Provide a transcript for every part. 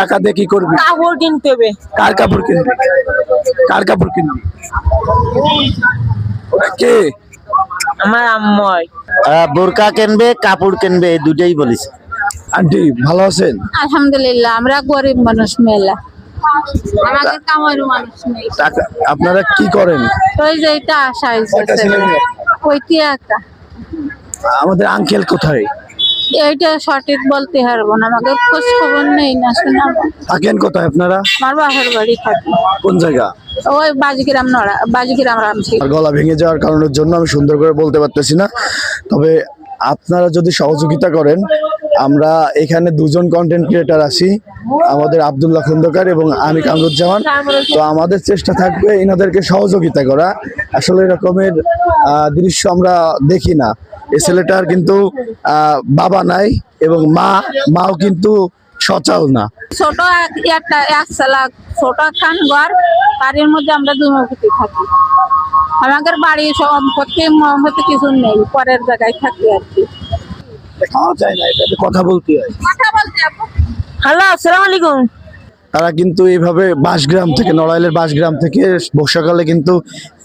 টাকা দিয়ে কি করবি? কাপড় কিনতে হবে। কার কাপড় কিনবি? কার কাপড় কিনবি? ওটা কে? আমার আম্মই। বোরকা কিনবে, কাপড় কিনবে, এই দুটোই বলিস। আন্টি ভালো আছেন? আলহামদুলিল্লাহ, আমরা গরিব মানুষ মেলা, আমাদের কামার মানুষ নেই। টাকা আপনারা কি করেন? ওই যে এটা আশা কয়টা ছেলে হয়েছে মেয়ে? ওইটি একা। আমাদের আঙ্কেল কোথায় এইটা সঠিক বলতে পারবো না, আমাদের খোঁজ খবর নেই না শোনা। থাকেন? কোথায় আপনারা? আমার বাপের বাড়ি থাকি কোন জায়গা? ওই বাজিগ্রাম নড়া, বাজিগ্রাম রামছি। আর গলা ভেঙে যাওয়ার কারণের জন্য আমি সুন্দর করে বলতে পারতেছি না, তবে আপনারা যদি সহযোগিতা করেন, আমরা এখানে দুজন কন্টেন্ট ক্রিয়েটার আছি, আমাদের আব্দুল্লাহ খন্দকার এবং আমি কামরুজ্জামান। তো আমাদের চেষ্টা থাকবে এনাদেরকে সহযোগিতা করা। আসলে এরকমের দৃশ্য আমরা দেখি না। এই ছেলেটার কিন্তু বাবা নাই এবং মাও কিন্তু সচল না। ছোট একটা এক সালা ছোট খান ঘর, বাড়ির মধ্যে আমরা দুমুখী থাকি। আমাদের বাড়ি সম্পত্তি মহম্মতি কিছু নেই, পরের জায়গায় থাকি আর কি। খাওয়া যায় না, এটাতে কথা বলতে হয়। হ্যালো, আসসালামু আলাইকুম। তারা কিন্তু এইভাবে বাসগ্রাম থেকে, নড়াইলের বাসগ্রাম থেকে বর্ষাকালে কিন্তু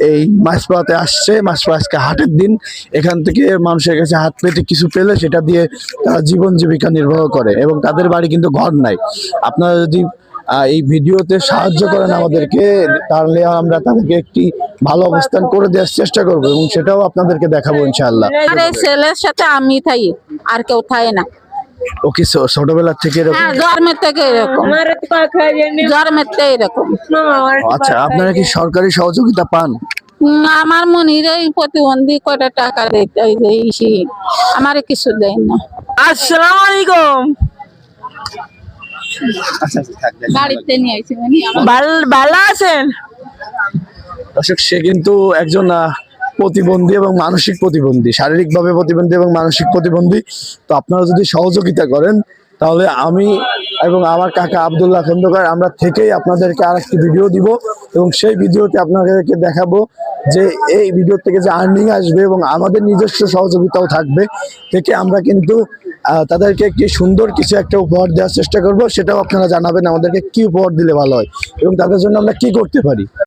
এই মাছপাড়াতে আসছে। মাছপাড়া আজকে হাটের দিন, এখান থেকে মানুষের কাছে হাত পেতে কিছু পেলে সেটা দিয়ে তারা জীবন জীবিকা নির্বাহ করে এবং তাদের বাড়ি কিন্তু ঘর নাই। আপনারা যদি এই ভিডিওতে সাহায্য করেন আমাদেরকে, তাহলে আমরা তাদেরকে একটি ভালো অবস্থান করে দেওয়ার চেষ্টা করবো এবং সেটাও আপনাদেরকে দেখাবো ইনশাআল্লাহ। আর এই ছেলের সাথে আমি থাই, আর কেউ থাই না। ওকে ছোটবেলা থেকে এরকম? হ্যাঁ, জন্মের থেকে এরকম, জন্মের থেকে এরকম। আচ্ছা, আপনারা কি সরকারি সহযোগিতা পান? আমার মনির এই প্রতিবন্ধী কয়টা টাকা দিতে আমার কিছু দেয় না। আসসালামু আলাইকুম। বাড়িতে নিয়ে আসি মানে ভালো আছেন? দর্শক, সে কিন্তু একজন প্রতিবন্ধী এবং মানসিক প্রতিবন্ধী, শারীরিকভাবে প্রতিবন্ধী এবং মানসিক প্রতিবন্ধী। তো আপনারা যদি সহযোগিতা করেন, তাহলে আমি এবং আমার কাকা আব্দুল্লাহ খন্দকার আমরা থেকেই আপনাদেরকে আরেকটি ভিডিও দিব এবং সেই ভিডিওতে আপনাদেরকে দেখাবো যে এই ভিডিও থেকে যে আর্নিং আসবে এবং আমাদের নিজস্ব সহযোগিতাও থাকবে, থেকে আমরা কিন্তু তাদেরকে একটি সুন্দর কিছু একটা উপহার দেওয়ার চেষ্টা করব। সেটাও আপনারা জানাবেন আমাদেরকে কি উপহার দিলে ভালো হয় এবং তাদের জন্য আমরা কি করতে পারি।